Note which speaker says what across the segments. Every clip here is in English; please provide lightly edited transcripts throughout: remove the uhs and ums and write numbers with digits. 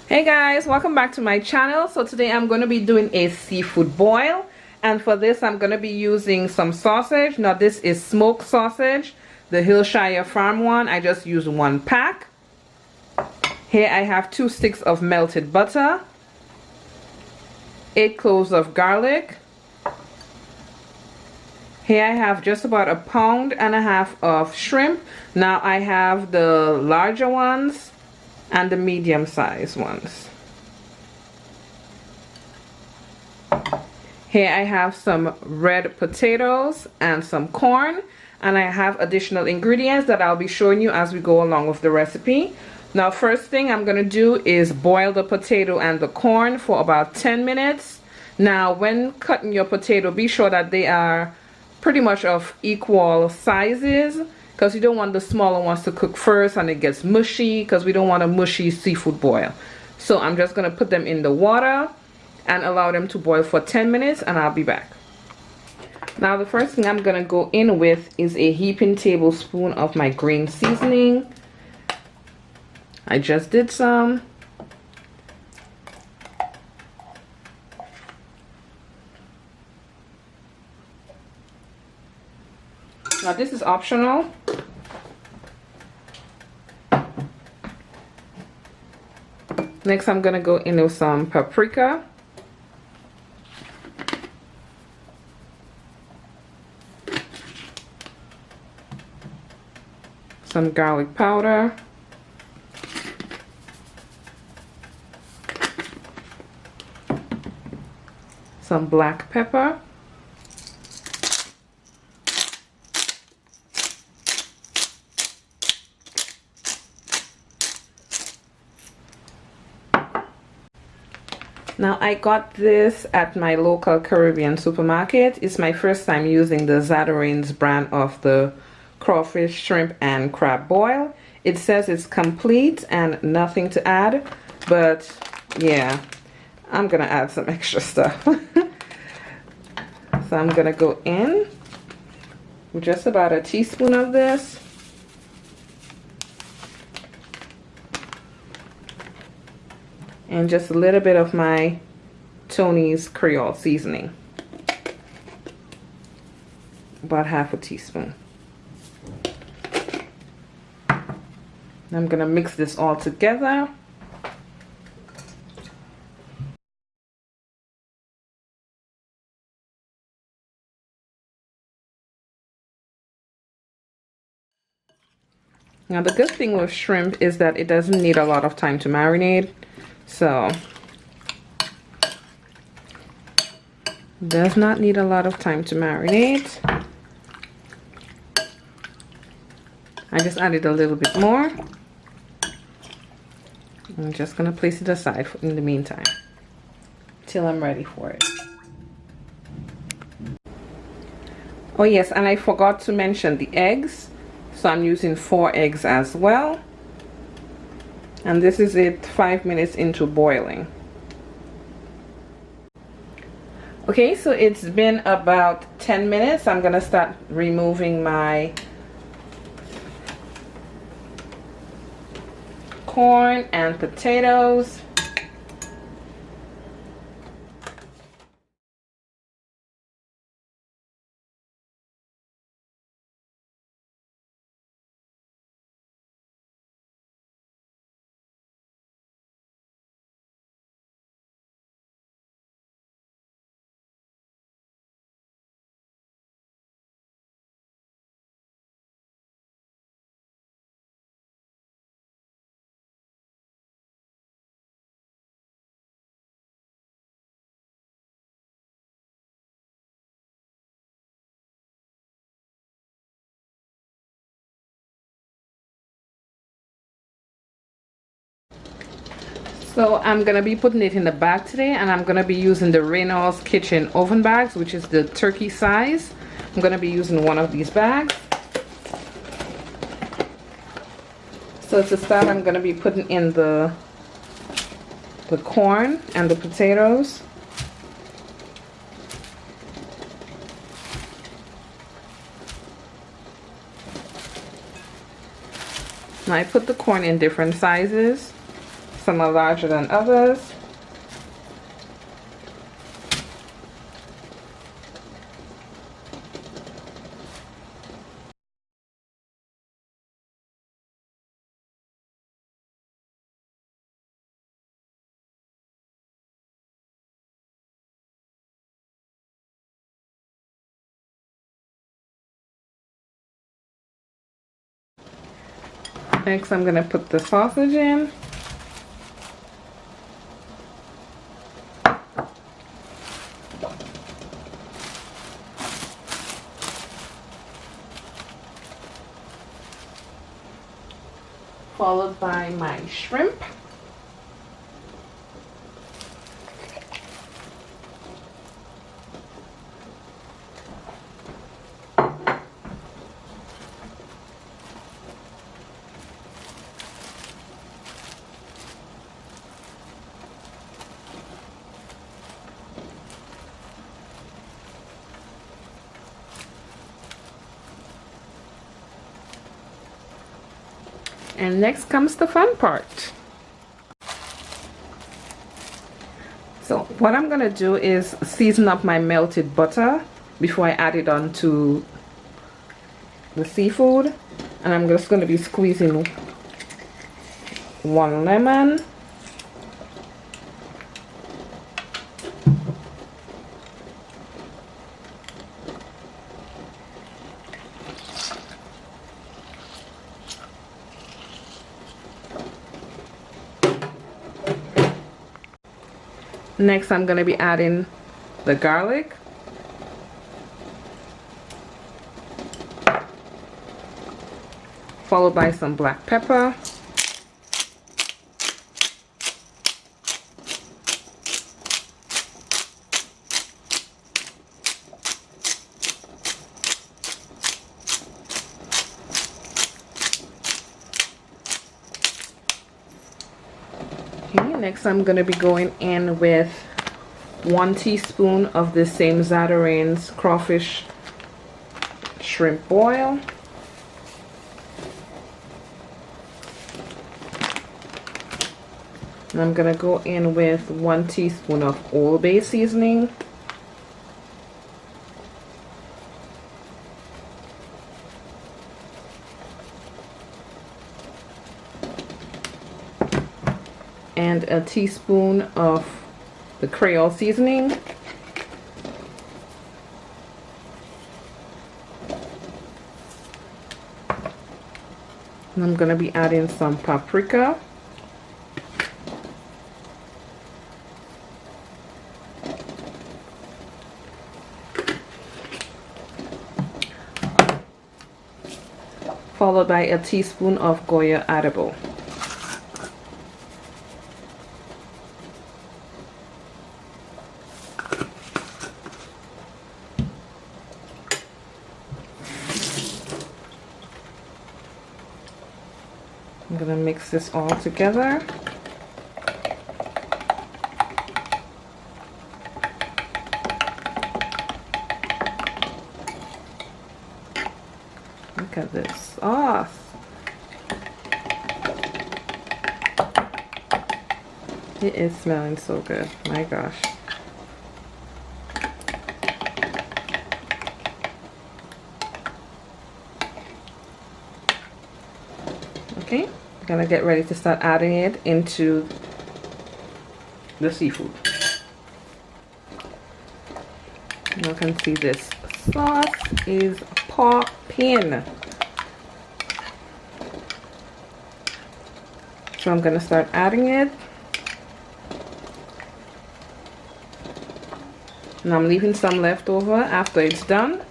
Speaker 1: Hey guys, welcome back to my channel. So today I'm going to be doing a seafood boil, and for this I'm going to be using some sausage. Now this is smoked sausage, the Hillshire Farm one. I just used 1 pack. Here I have 2 sticks of melted butter, 8 cloves of garlic. Here I have just about 1.5 pounds of shrimp. Now I have the larger ones and the medium sized ones. Here I have some red potatoes and some corn, and I have additional ingredients that I'll be showing you as we go along with the recipe. Now first thing I'm going to do is boil the potato and the corn for about 10 minutes. Now when cutting your potato, be sure that they are pretty much of equal sizes, because you don't want the smaller ones to cook first and it gets mushy, because we don't want a mushy seafood boil. So I'm just going to put them in the water and allow them to boil for 10 minutes, and I'll be back. Now the first thing I'm going to go in with is a heaping tablespoon of my green seasoning. I just did some. Now this is optional. Next I'm going to go in with some paprika. Some garlic powder. Some black pepper. Now I got this at my local Caribbean supermarket. It's my first time using the Zatarain's brand of the crawfish, shrimp, and crab boil. It says it's complete and nothing to add, but yeah, I'm gonna add some extra stuff. So I'm gonna go in with just about a teaspoon of this. And just a little bit of my Tony's Creole seasoning. About half a teaspoon. I'm gonna mix this all together. Now the good thing with shrimp is that it doesn't need a lot of time to marinate. So does not need a lot of time to marinate. I just added a little bit more. I'm just gonna place it aside in the meantime till I'm ready for it. Oh yes, and I forgot to mention the eggs, so I'm using 4 eggs as well. And this is it 5 minutes into boiling. Okay, so it's been about 10 minutes. I'm gonna start removing my corn and potatoes. So I'm gonna be putting it in the bag today, and I'm gonna be using the Reynolds Kitchen oven bags, which is the turkey size. I'm gonna be using one of these bags. So to start, I'm gonna be putting in the corn and the potatoes. Now I put the corn in different sizes. Some are larger than others. Next, I'm going to put the sausage in. Followed by my shrimp. And next comes the fun part. So what I'm gonna do is season up my melted butter before I add it onto the seafood. And I'm just gonna be squeezing 1 lemon. Next, I'm going to be adding the garlic. Followed by some black pepper. Next, I'm going to be going in with 1 teaspoon of the same Zatarain's crawfish shrimp boil. And I'm going to go in with 1 teaspoon of Old Bay seasoning. And a teaspoon of the Creole seasoning. And I'm going to be adding some paprika. Followed by a teaspoon of Goya adobo. I'm going to mix this all together. Look at this sauce. It is smelling so good. My gosh. Okay, I'm gonna get ready to start adding it into the seafood. You can see this sauce is popping. So I'm gonna start adding it. And I'm leaving some left over after it's done.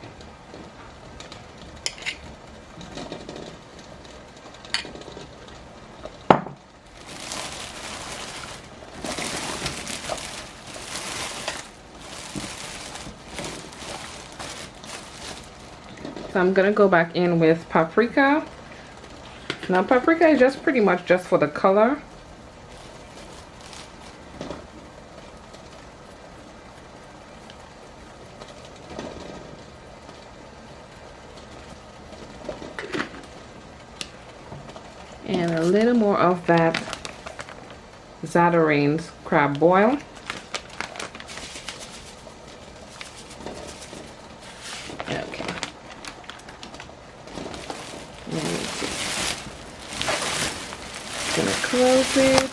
Speaker 1: So I'm gonna go back in with paprika. Now paprika is just pretty much just for the color. And a little more of that Zatarain's crab boil. Okay. Let me see. Gonna close it.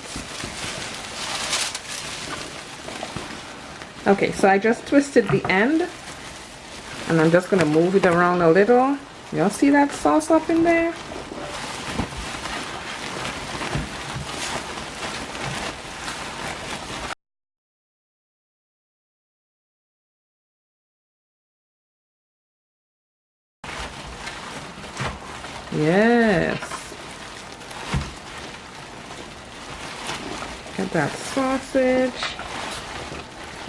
Speaker 1: Okay, so I just twisted the end and I'm just gonna move it around a little. Y'all see that sauce up in there? Yes. Get that sausage.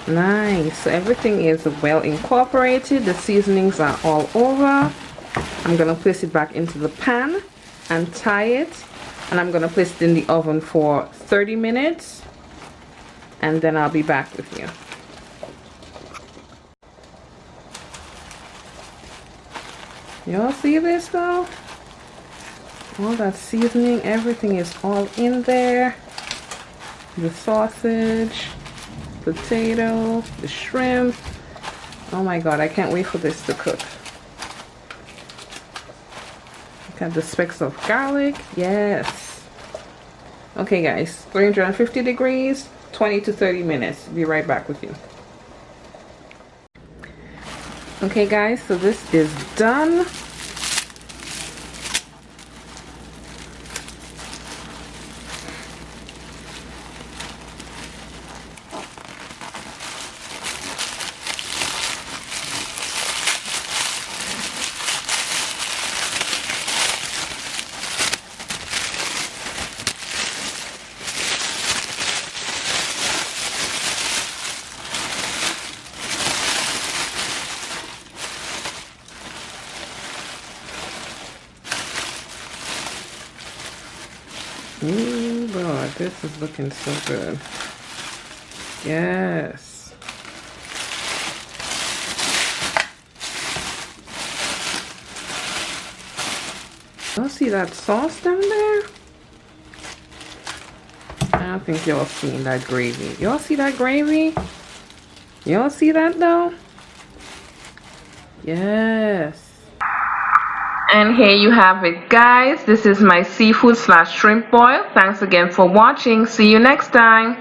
Speaker 1: Nice. So everything is well incorporated. The seasonings are all over. I'm going to place it back into the pan and tie it. And I'm going to place it in the oven for 30 minutes. And then I'll be back with you. Y'all see this though? All that seasoning, everything is all in there. The sausage, potato, the shrimp. Oh my god, I can't wait for this to cook. Look at the specks of garlic. Yes. Okay guys, 350 degrees, 20 to 30 minutes. Be right back with you. Okay guys, so this is done. Ooh, Lord, this is looking so good. Yes. Y'all see that sauce down there? I don't think y'all seen that gravy. Y'all see that gravy? Y'all see that though? Yes. And here you have it guys. This is my seafood / shrimp boil. Thanks again for watching. See you next time.